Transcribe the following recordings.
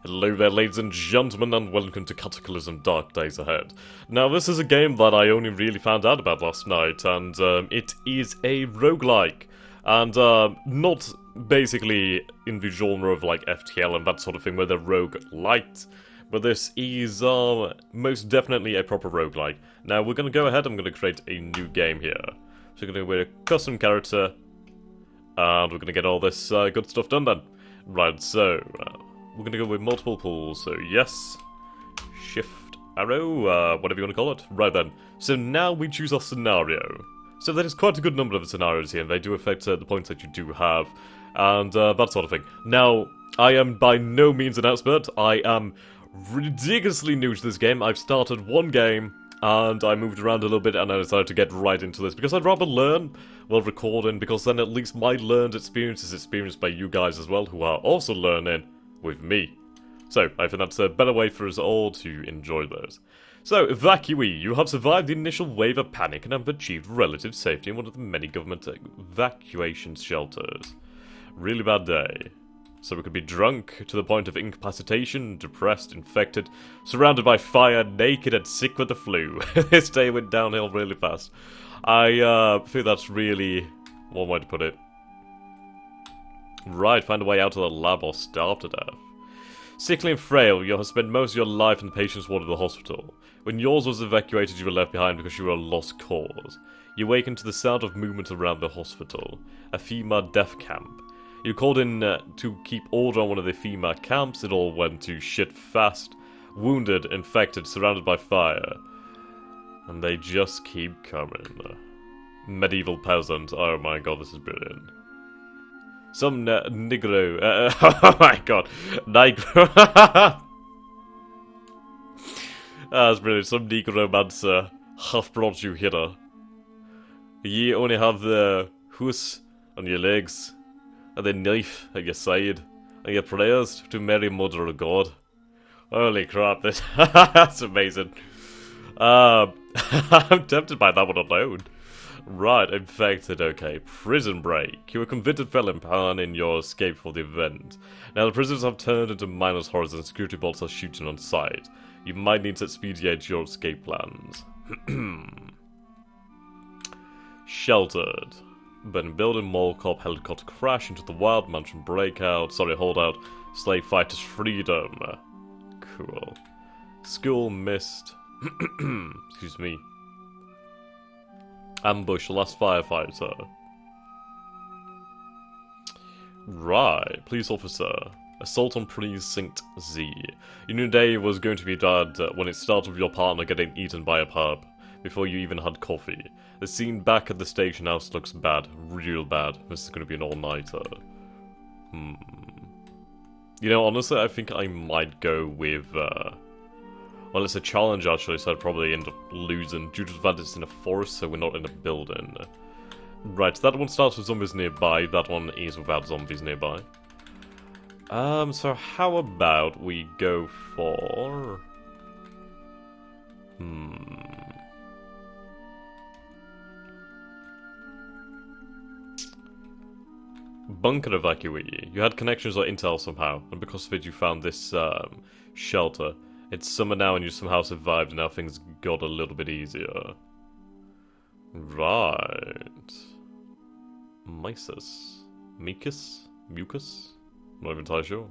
Hello there, ladies and gentlemen, and welcome to Cataclysm Dark Days Ahead. Now, this is a game that I only really found out about last night, and it is a roguelike. And not basically in the genre of like FTL and that sort of thing, where they're roguelite, but this is most definitely a proper roguelike. Now, we're going to go ahead, I'm going to create a new game here. So we're going to create a custom character, and we're going to get all this good stuff done then. Right, so we're going to go with multiple pools, so yes, shift, arrow, whatever you want to call it. Right then, so now we choose our scenario. So there's quite a good number of scenarios here, and they do affect the points that you do have, and that sort of thing. Now, I am by no means an expert. I am ridiculously new to this game. I've started one game, and I moved around a little bit, and I decided to get right into this, because I'd rather learn while recording, because then at least my learned experience is experienced by you guys as well, who are also learning with me. So, I think that's a better way for us all to enjoy this. So, evacuee, you have survived the initial wave of panic and have achieved relative safety in one of the many government evacuation shelters. Really bad day. So we could be drunk to the point of incapacitation, depressed, infected, surrounded by fire, naked and sick with the flu. This day went downhill really fast. I think that's really one way to put it. Right, find a way out of the lab or starve to death. Sickly and frail, you have spent most of your life in the patient's ward of the hospital. When yours was evacuated, you were left behind because you were a lost cause. You awakened to the sound of movement around the hospital, a FEMA death camp. You called in to keep order on one of the FEMA camps. It all went to shit fast. Wounded, infected, surrounded by fire. And they just keep coming. Medieval peasant. Oh my god, this is brilliant. Some Negro. Oh my god. Negro. That's brilliant. Some Negromancer have brought you hither. Ye only have the hoose on your legs, and the knife at your side, and your prayers to Mary Mother of God. Holy crap, that's amazing. I'm tempted by that one alone. Right, infected, okay. Prison break. You were convicted felon planning your escape for the event. Now the prisoners have turned into mindless horrors and security bolts are shooting on sight. You might need to expedite your escape plans. Sheltered. Abandoned building, mall cop, helicopter crash into the wild mansion breakout. Sorry, hold out. Slave fighters freedom. Cool. School missed. Excuse me. Ambush, last firefighter. Right, police officer. Assault on Precinct Z. You knew day was going to be bad when it started with your partner getting eaten by a pub, before you even had coffee. The scene back at the station house looks bad, real bad. This is going to be an all-nighter. You know, honestly, I think I might go with, well, it's a challenge actually, so I'd probably end up losing due to the fact it's in a forest, so we're not in a building. Right, that one starts with zombies nearby, that one is without zombies nearby. So how about we go for... Bunker evacuee. You had connections or intel somehow, and because of it you found this shelter. It's summer now and you somehow survived, and now things got a little bit easier. Right. Mysis. Mucus? Mucus? I'm not even entirely sure.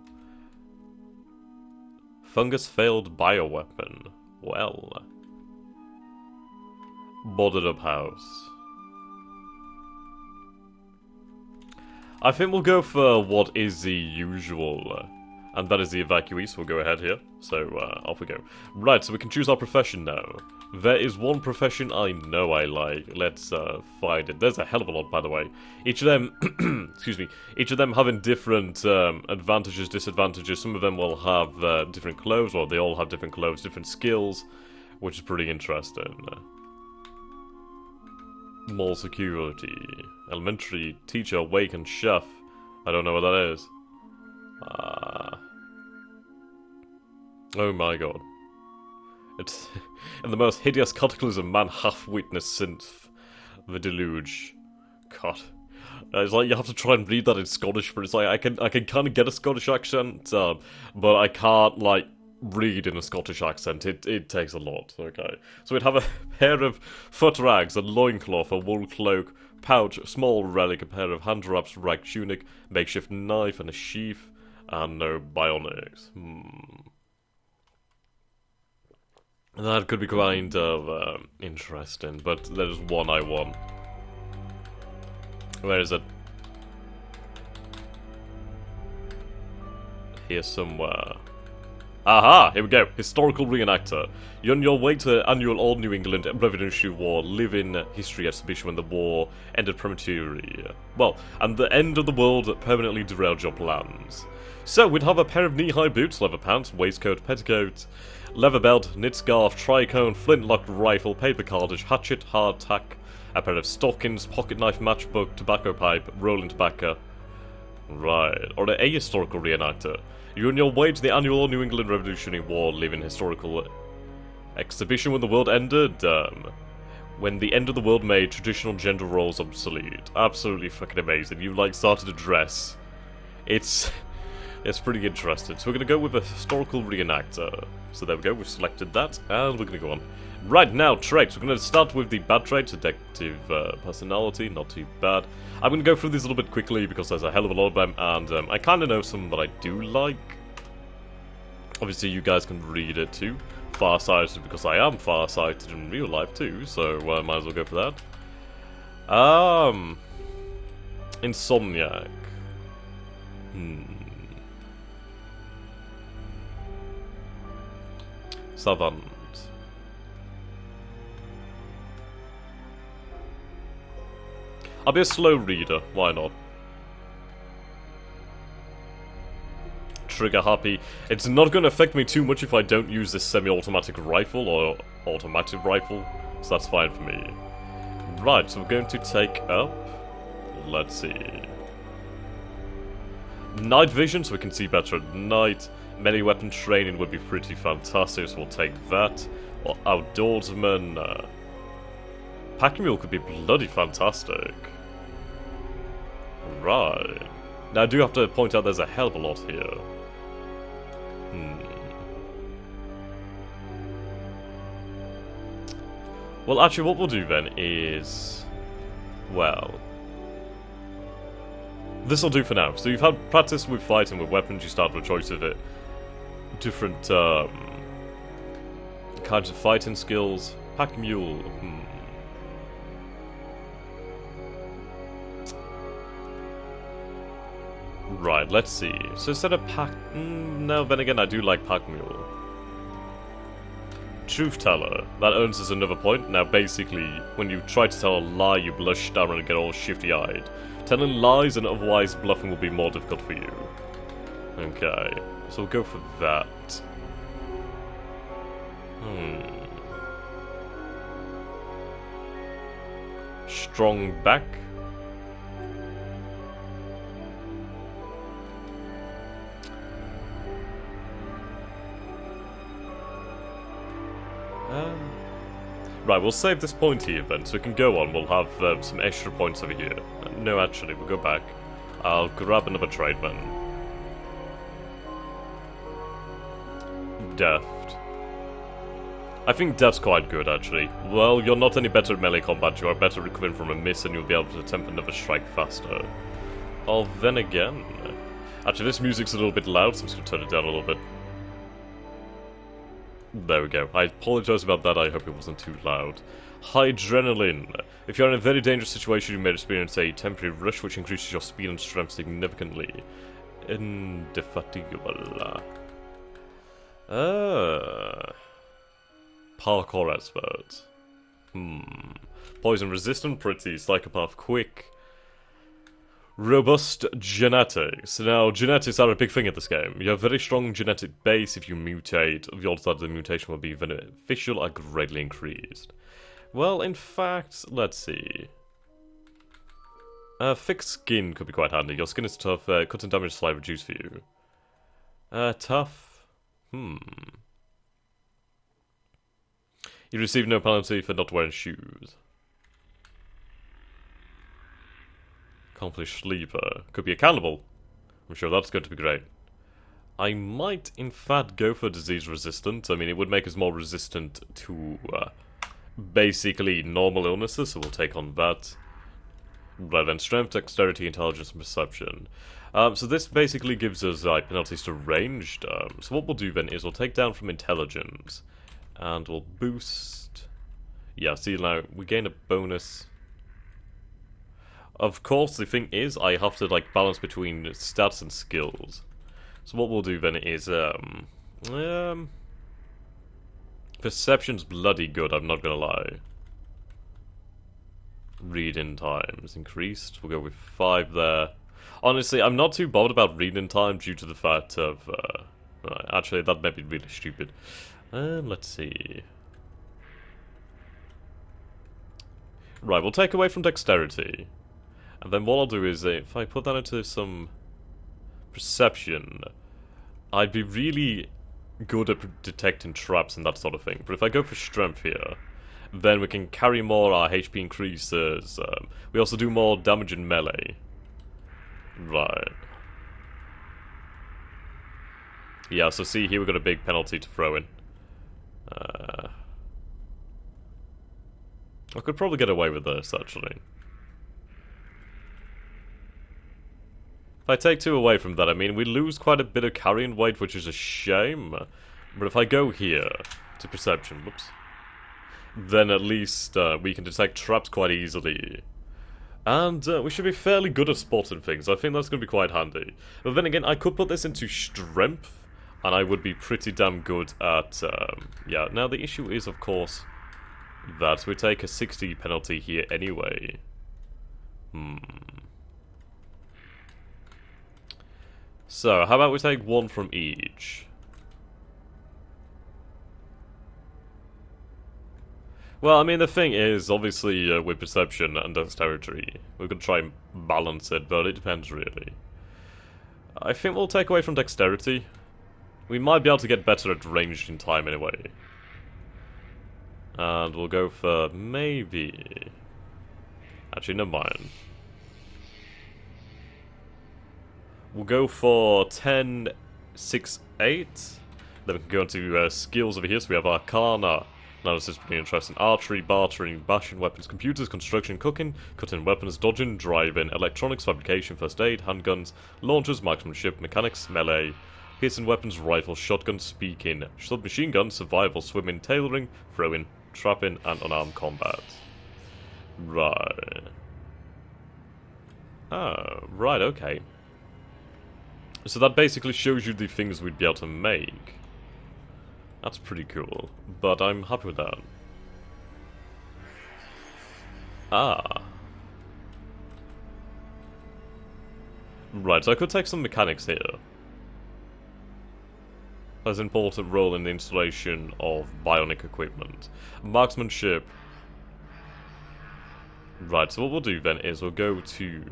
Fungus failed bioweapon. Well. Boarded up house. I think we'll go for what is the usual, and that is the evacuee, so we'll go ahead here. So, off we go. Right, so we can choose our profession now. There is one profession I know I like. Let's find it. There's a hell of a lot, by the way. Each of them, excuse me, each of them having different advantages, disadvantages. Some of them will have different clothes, or they all have different clothes, different skills, which is pretty interesting. Mall security. Elementary, teacher, wake, and chef. I don't know what that is. Oh my god. It's in the most hideous cataclysm man hath witnessed since the deluge. God. It's like you have to try and read that in Scottish, but it's like I can kind of get a Scottish accent, but I can't like read in a Scottish accent. It takes a lot. Okay, so we'd have a pair of foot rags, a loincloth, a wool cloak, pouch, a small relic, a pair of hand wraps, rag tunic, makeshift knife, and a sheath, and no bionics. That could be kind of interesting, but there's one I want. Where is it? Here somewhere. Aha! Here we go. Historical reenactor. You're on your way to the annual All New England Revolutionary War live-in history exhibition when the war ended prematurely. Well, and the end of the world permanently derailed your plans. So, we'd have a pair of knee-high boots, leather pants, waistcoat, petticoat, leather belt, knit scarf, tricone, flintlock rifle, paper cartridge, hatchet, hardtack, a pair of stockings, pocket knife, matchbook, tobacco pipe, rolling tobacco. Right. Or a historical reenactor. You're on your way to the annual New England Revolutionary War living historical exhibition when the world ended. When the end of the world made traditional gender roles obsolete. Absolutely fucking amazing. You like started a dress. It's pretty interesting. So we're gonna go with a historical reenactor. So there we go, we've selected that, and we're gonna go on. Right now, traits. We're going to start with the bad traits, detective personality, not too bad. I'm going to go through these a little bit quickly because there's a hell of a lot of them, and I kind of know some that I do like. Obviously, you guys can read it too. Farsighted because I am farsighted in real life too, so I might as well go for that. Insomniac. Savant. I'll be a slow reader, why not? Trigger happy. It's not going to affect me too much if I don't use this semi-automatic rifle or automatic rifle, so that's fine for me. Right, so we're going to take up... Let's see... Night vision, so we can see better at night. Melee weapon training would be pretty fantastic, so we'll take that. Or outdoorsman... Packing mule could be bloody fantastic. Right. Now I do have to point out there's a hell of a lot here. Well, actually what we'll do then is... Well... This'll do for now. So you've had practice with fighting with weapons, you start with a choice of it. Different kinds of fighting skills. Pack mule. Right, let's see. So instead of pack... no, then again, I do like pack mule. Truth teller. That earns us another point. Now, basically, when you try to tell a lie, you blush down and get all shifty-eyed. Telling lies and otherwise bluffing will be more difficult for you. Okay, so we'll go for that. Strong back. Right, we'll save this point here then, so we can go on. We'll have some extra points over here. No, actually, we'll go back. I'll grab another trade then. Deft. I think Deft's quite good, actually. Well, you're not any better at melee combat, you are better at recovering from a miss, and you'll be able to attempt another strike faster. Oh, then again... Actually, this music's a little bit loud, so I'm just going to turn it down a little bit. There we go. I apologise about that, I hope it wasn't too loud. Hydrenalin. If you're in a very dangerous situation, you may experience a temporary rush which increases your speed and strength significantly. Indefatigable. Parkour expert. Poison resistant, pretty. Psychopath quick. Robust genetics. Now, genetics are a big thing in this game. You have a very strong genetic base. If you mutate, the odds that the mutation will be beneficial are greatly increased. Well, in fact, let's see. Thick skin could be quite handy. Your skin is tough. Cutting damage slightly reduced for you. Tough. You receive no penalty for not wearing shoes. Accomplished sleeper. Could be a cannibal. I'm sure that's going to be great. I might, in fact, go for disease resistant. I mean, it would make us more resistant to, basically normal illnesses, so we'll take on that. Right then, strength, dexterity, intelligence, and perception. So this basically gives us penalties to ranged. So what we'll do then is we'll take down from intelligence, and we'll boost... Yeah, see now, we gain a bonus. Of course, the thing is, I have to, like, balance between stats and skills. So what we'll do then is, perception's bloody good, I'm not gonna lie. Read-in time is increased, we'll go with 5 there. Honestly, I'm not too bothered about read-in time due to the fact of, actually, that may be really stupid. Let's see. Right, we'll take away from dexterity. And then what I'll do is, if I put that into some perception, I'd be really good at detecting traps and that sort of thing. But if I go for strength here, then we can carry more, our HP increases. We also do more damage in melee. Right. Yeah, so see, here we've got a big penalty to throw in. I could probably get away with this, actually. If I take 2 away from that, I mean, we lose quite a bit of carrying weight, which is a shame. But if I go here to perception, whoops, then at least we can detect traps quite easily. And we should be fairly good at spotting things. I think that's going to be quite handy. But then again, I could put this into strength, and I would be pretty damn good at... yeah, now the issue is, of course, that we take a 60 penalty here anyway. So, how about we take 1 from each? Well, I mean, the thing is, obviously, with perception and dexterity, we're going to try and balance it, but it depends, really. I think we'll take away from dexterity. We might be able to get better at ranged in time, anyway. And we'll go for maybe... Actually, never mind. We'll go for 10, 6, 8. Then we can go into skills over here. So we have Arcana. Now this is pretty interesting. Archery, bartering, bashing weapons, computers, construction, cooking, cutting weapons, dodging, driving, electronics, fabrication, first aid, handguns, launchers, marksmanship, mechanics, melee, piercing weapons, rifles, shotguns, speaking, submachine guns, survival, swimming, tailoring, throwing, trapping, and unarmed combat. Right. Oh, right, okay. So that basically shows you the things we'd be able to make. That's pretty cool, but I'm happy with that. Ah. Right, so I could take some mechanics here. Has an important role in the installation of bionic equipment. Marksmanship. Right, so what we'll do then is we'll go to...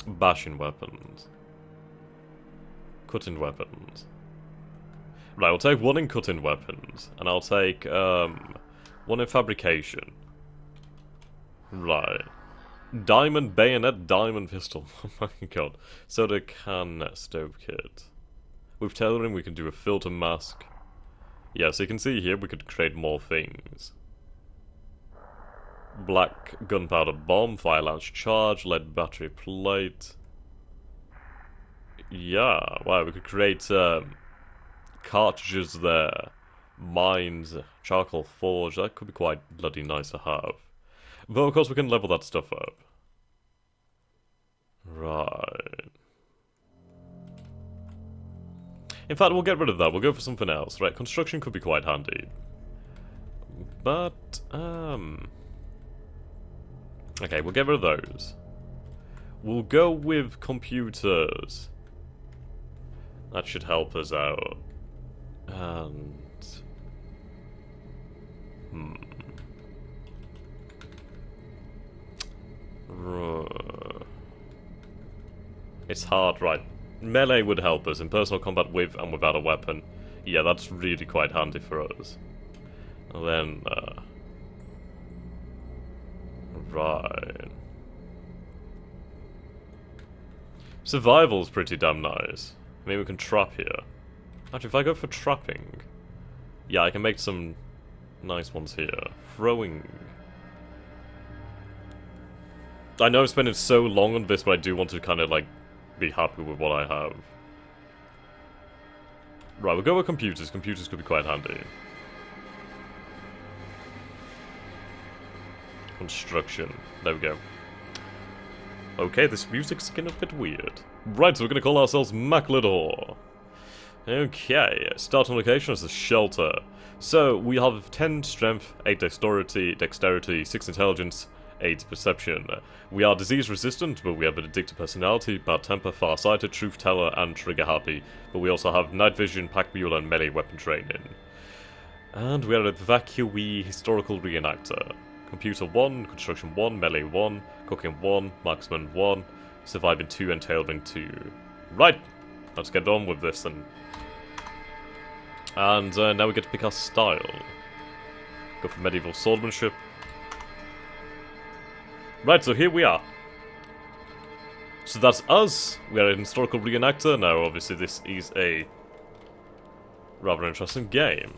bashing weapons. Cutting weapons. Right, we'll take 1 in cutting weapons, and I'll take 1 in fabrication. Right. Diamond bayonet, diamond pistol. Oh my god. Soda can stove kit. With tailoring we can do a filter mask. Yeah, so you can see here we could create more things. Black gunpowder bomb, fire lance charge, lead battery plate. Yeah, wow, we could create cartridges there. Mines, charcoal forge, that could be quite bloody nice to have. But of course we can level that stuff up. Right. In fact, we'll get rid of that, we'll go for something else. Right, construction could be quite handy. But, okay, we'll get rid of those. We'll go with computers. That should help us out. And... It's hard, right. Melee would help us in personal combat with and without a weapon. Yeah, that's really quite handy for us. And then, right. Survival's pretty damn nice. Maybe we can trap here. Actually, if I go for trapping... Yeah, I can make some nice ones here. Throwing... I know I'm spending so long on this, but I do want to kind of, like, be happy with what I have. Right, we'll go with computers. Computers could be quite handy. Construction. There we go. Okay, this music's getting a bit weird. Right, so we're gonna call ourselves Maclador. Okay, start on location as a shelter. So, we have 10 strength, 8 dexterity, 6 intelligence, 8 perception. We are disease resistant, but we have an addictive personality, bad temper, far-sighted, truth teller, and trigger happy. But we also have night vision, pack mule, and melee weapon training. And we are a vacuum historical reenactor. Computer 1, construction 1, melee 1, cooking 1, marksman 1, surviving 2, and tailoring 2. Right, let's get on with this then. And now we get to pick our style. Go for medieval swordsmanship. Right, so here we are. So that's us. We are an historical reenactor. Now, obviously, this is a rather interesting game.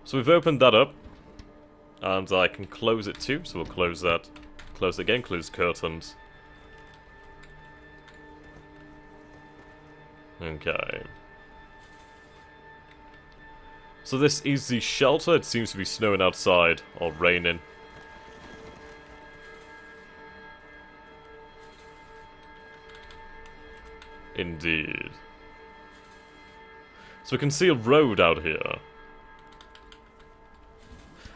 So we've opened that up. And I can close it too, so we'll close that. Close it again, close curtains. Okay. So this is the shelter. It seems to be snowing outside, or raining. Indeed. So we can see a road out here.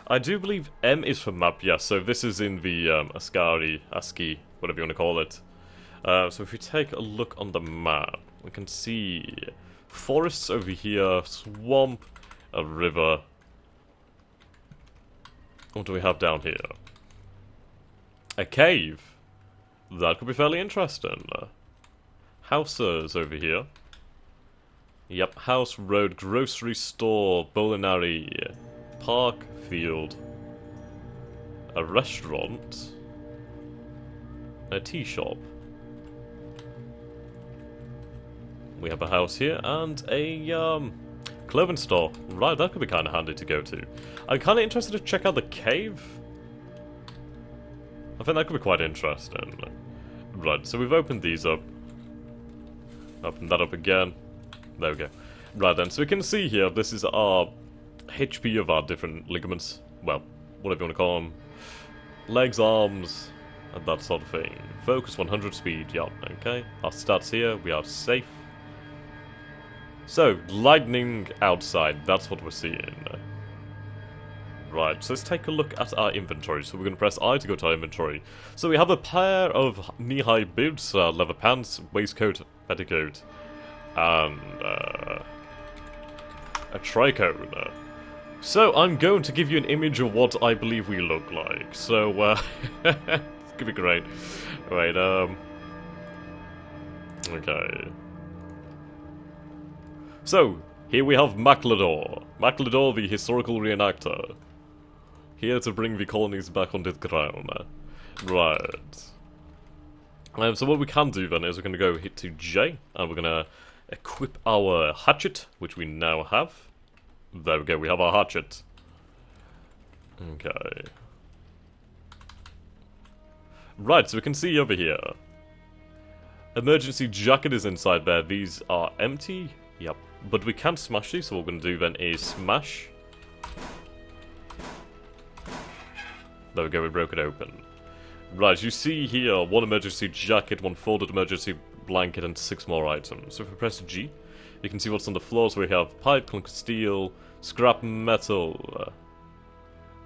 I do believe M is for map, yes, so this is in the ASCII, whatever you want to call it. So if we take a look on the map, we can see forests over here, swamp, a river. What do we have down here? A cave. That could be fairly interesting. Houses over here. Yep, house, road, grocery store, bowling alley, park, field, a restaurant, a tea shop. We have a house here and a clothing store. Right, that could be kind of handy to go to. I'm kind of interested to check out the cave. I think that could be quite interesting. Right, so we've opened these up. Open that up again. There we go. Right then, so we can see here, this is our HP of our different ligaments. Well, whatever you want to call them. Legs, arms, and that sort of thing. Focus 100 speed, yup, okay. Our stats here, we are safe. So, lightning outside, that's what we're seeing. Right, so let's take a look at our inventory. So we're going to press I to go to our inventory. So we have a pair of knee-high boots, leather pants, waistcoat, petticoat, and a tricoat. So I'm going to give you an image of what I believe we look like. So, it's gonna be great. Wait, okay. So, here we have Maclador. Maclador, the historical reenactor. Here to bring the colonies back onto the ground. Right. So what we can do then is we're going to go hit to J, and we're going to equip our hatchet, which we now have. There we go, we have our hatchet. Okay. Right, so we can see over here. Emergency jacket is inside there. These are empty. Yep. But we can smash these, so what we're going to do then is smash. There we go, we broke it open. Right, you see here, 1 emergency jacket, 1 folded emergency blanket, and 6 more items. So if we press G, you can see what's on the floor. So we have pipe, clunk steel, scrap metal,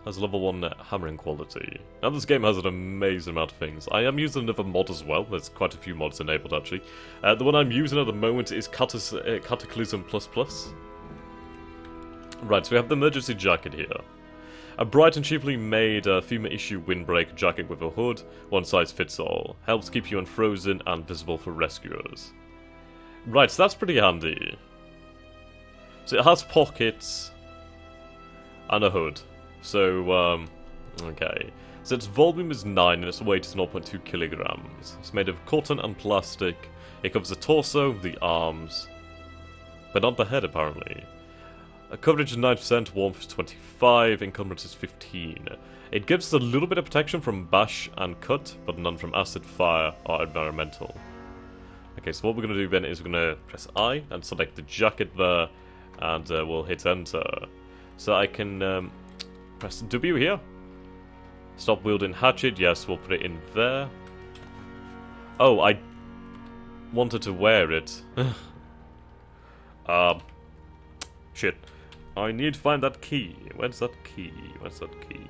has level 1 hammering quality. Now this game has an amazing amount of things. I am using another mod as well. There's quite a few mods enabled actually. The one I'm using at the moment is Cataclysm++. Right, so we have the emergency jacket here. A bright and cheaply made FEMA issue windbreak jacket with a hood, one size fits all. Helps keep you unfrozen and visible for rescuers. Right, so that's pretty handy. So it has pockets, and a hood. So, okay. So its volume is 9 and its weight is 0.2 kilograms. It's made of cotton and plastic. It covers the torso, the arms, but not the head apparently. Coverage is 9%, warmth is 25, encumbrance is 15. It gives us a little bit of protection from bash and cut, but none from acid, fire, or environmental. Okay, so what we're going to do then is we're going to press I and select the jacket there, and we'll hit enter. So I can press W here. Stop wielding hatchet, yes, we'll put it in there. Oh, I wanted to wear it. Shit. I need to find that key. Where's that key? Where's that key?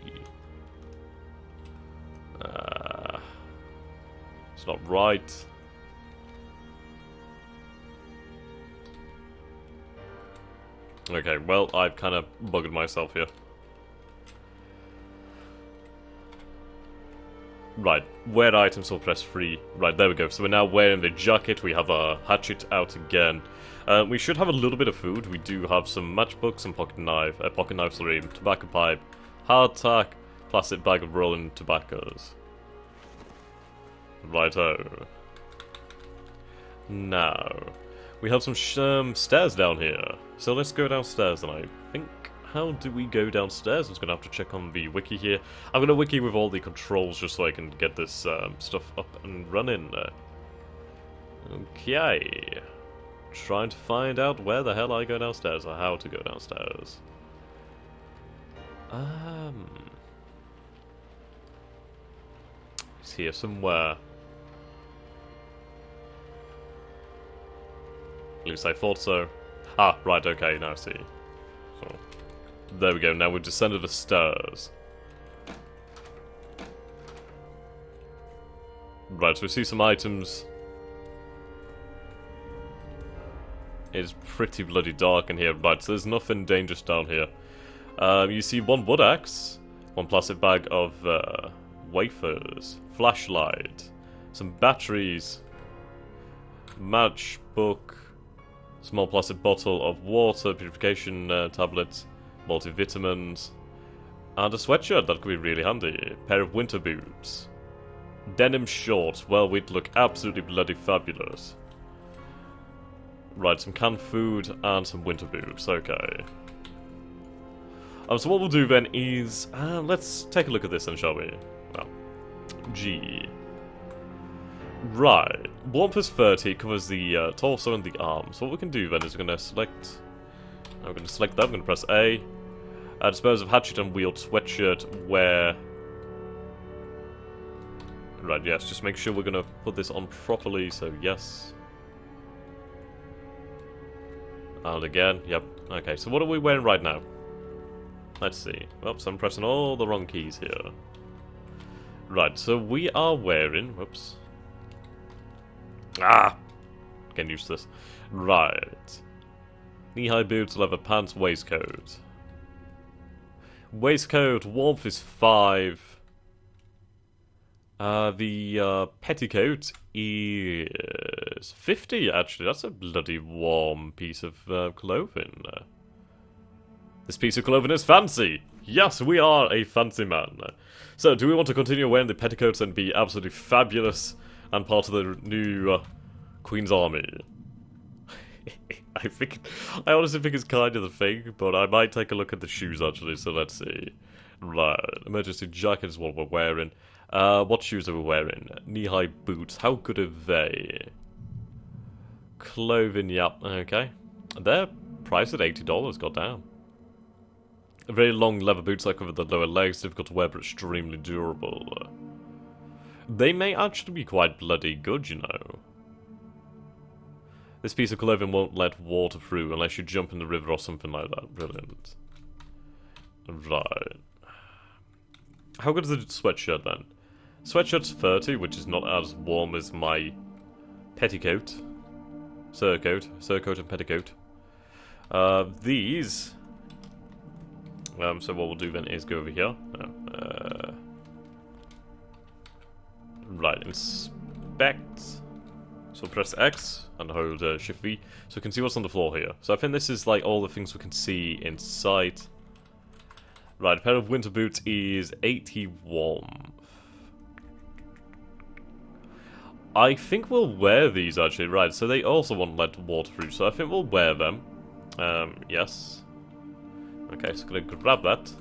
It's not right. Okay, well, I've kind of buggered myself here. Right, wear items or press free. Right, there we go. So we're now wearing the jacket. We have our hatchet out again. We should have a little bit of food. We do have some matchbooks and pocket knife, tobacco pipe, hardtack, plastic bag of rolling tobaccos. Righto. Now, we have some stairs down here. So let's go downstairs, and I think... How do we go downstairs? I'm just going to have to check on the wiki here. I'm going to wiki with all the controls just so I can get this stuff up and running. Okay. Trying to find out where the hell I go downstairs, or how to go downstairs. It's here somewhere. At least I thought so. Ah, right, okay, now I see. So, there we go, now we've descended the stairs. Right, so we see some items. It's pretty bloody dark in here, right, so there's nothing dangerous down here. You see one wood axe, one plastic bag of wafers, flashlight, some batteries, matchbook, small plastic bottle of water, purification tablets, multivitamins, and a sweatshirt. That could be really handy. A pair of winter boots. Denim shorts. Well, we'd look absolutely bloody fabulous. Right, some canned food and some winter boots. Okay. So what we'll do then is... let's take a look at this then, shall we? Well, G. Right. Warmth is 30, covers the torso and the arms. So what we can do then is we're going to select... I'm going to select that, I'm going to press A. Dispose of hatchet and wield sweatshirt, wear... Right, yes, just make sure we're going to put this on properly, so yes. And again, yep. Okay, so what are we wearing right now? Let's see. Oops, I'm pressing all the wrong keys here. Right, so we are wearing... Whoops. Getting used to this. Right. Knee-high boots, leather pants, waistcoat. Waistcoat, warmth is 5. The petticoat is 50, actually. That's a bloody warm piece of clothing. This piece of clothing is fancy! Yes, we are a fancy man. So, do we want to continue wearing the petticoats and be absolutely fabulous and part of the new Queen's Army? I honestly think it's kind of the thing, but I might take a look at the shoes actually, so let's see. Right, emergency jacket is what we're wearing. What shoes are we wearing? Knee-high boots, how good are they? Clothing, yep, okay. They're priced at $80, goddamn. Very long leather boots that cover the lower legs, difficult to wear but extremely durable. They may actually be quite bloody good, you know. This piece of clothing won't let water through unless you jump in the river or something like that. Brilliant. Right. How good is the sweatshirt then? Sweatshirt's 30, which is not as warm as my petticoat. Surcoat and petticoat. These... so what we'll do then is go over here. Right, inspect. So press X and hold Shift V, so we can see what's on the floor here. So I think this is like all the things we can see in sight. Right, a pair of winter boots is 81. I think we'll wear these, actually. Right, so they also won't let water through, so I think we'll wear them. Yes. Okay, so gonna grab that.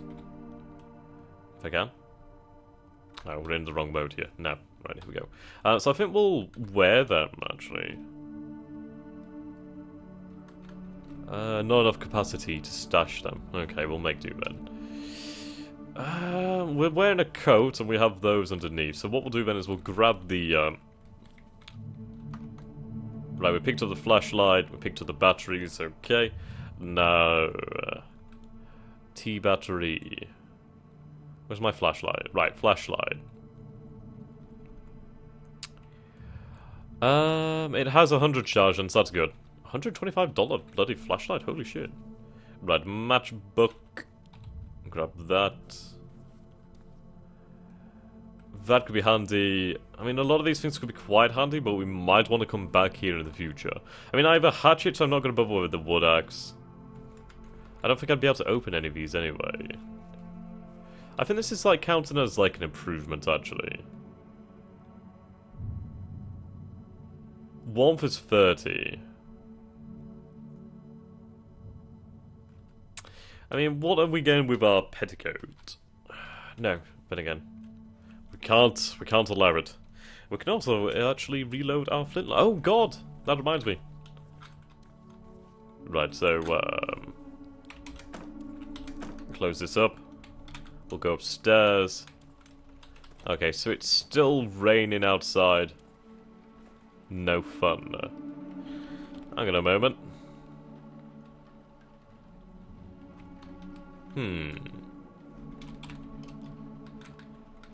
If I can. Oh, we're in the wrong mode here. No. Right, here we go. So I think we'll wear them, actually. Not enough capacity to stash them. Okay, we'll make do then. We're wearing a coat, and we have those underneath. So what we'll do then is we'll grab the... Right, we picked up the flashlight, we picked up the batteries, okay. No. T-battery. Where's my flashlight? Right, flashlight. It has 100 charge, and so that's good. $125 bloody flashlight, holy shit. Right, matchbook. Grab that. That could be handy. I mean, a lot of these things could be quite handy, but we might want to come back here in the future. I mean, I have a hatchet, so I'm not going to bother with the wood axe. I don't think I'd be able to open any of these anyway. I think this is like counting as like an improvement, actually. Warmth is 30. I mean, what are we getting with our petticoat? No, but again, we can't allow it. We can also actually reload our flintlock. Oh god, that reminds me. Right, so close this up. We'll go upstairs. Okay, so it's still raining outside. No fun. Hang on a moment.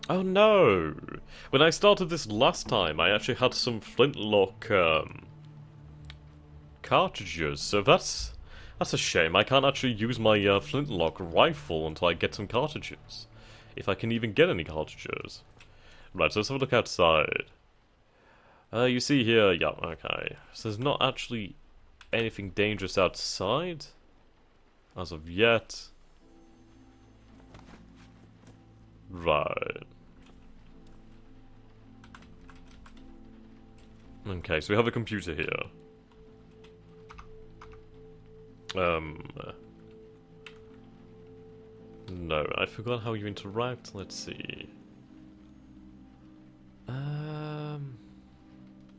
Oh no! When I started this last time, I actually had some flintlock cartridges, so that's a shame. I can't actually use my flintlock rifle until I get some cartridges. If I can even get any cartridges. Right, so let's have a look outside. You see here, yeah, okay. So there's not actually anything dangerous outside, as of yet. Right. Okay, so we have a computer here. No, I forgot how you interact. Let's see.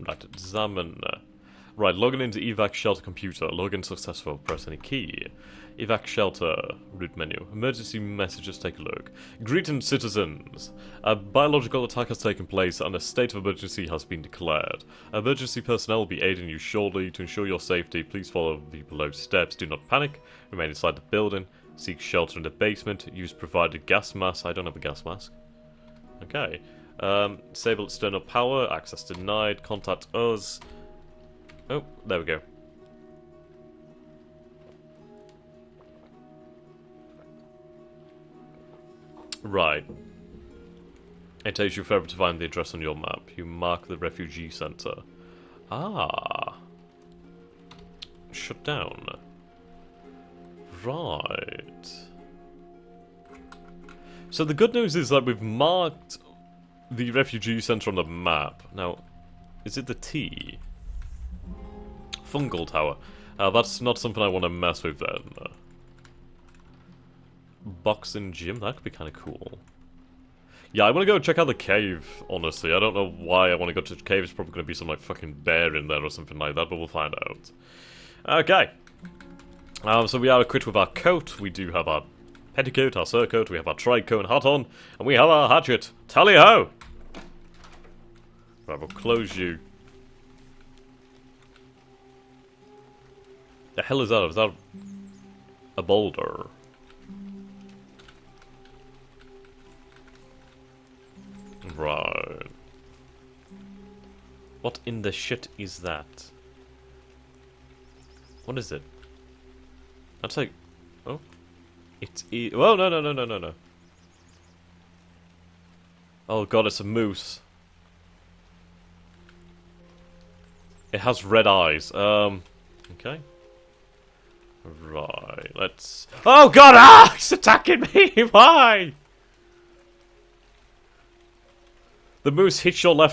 Right, examine. Right, logging into evac shelter computer. Login successful. Press any key. Evac shelter. Root menu. Emergency messages. Take a look. Greetings, citizens. A biological attack has taken place and a state of emergency has been declared. Emergency personnel will be aiding you shortly. To ensure your safety, please follow the below steps. Do not panic. Remain inside the building. Seek shelter in the basement. Use provided gas mask. I don't have a gas mask. Okay. Disable external power. Access denied. Contact us. Oh, there we go. Right. It takes you forever to find the address on your map. You mark the refugee center. Ah. Shut down. Right. So the good news is that we've marked the refugee center on the map. Now, is it the T? Fungal tower. That's not something I want to mess with then. Boxing gym, that could be kind of cool. Yeah, I want to go check out the cave, honestly. I don't know why I want to go to the cave. It's probably going to be some like fucking bear in there or something like that, but we'll find out. Okay. So we are equipped with our coat. We do have our petticoat, our surcoat, we have our tricoat hat on, and we have our hatchet. Tally-ho! Right, we'll close you. The hell is that? Is that a boulder? Right. What in the shit is that? What is it? That's like... Oh? It's... Oh, no. Oh god, it's a moose. It has red eyes. Okay. Right, let's... Oh god, ah! It's attacking me! Why? The moose hits your left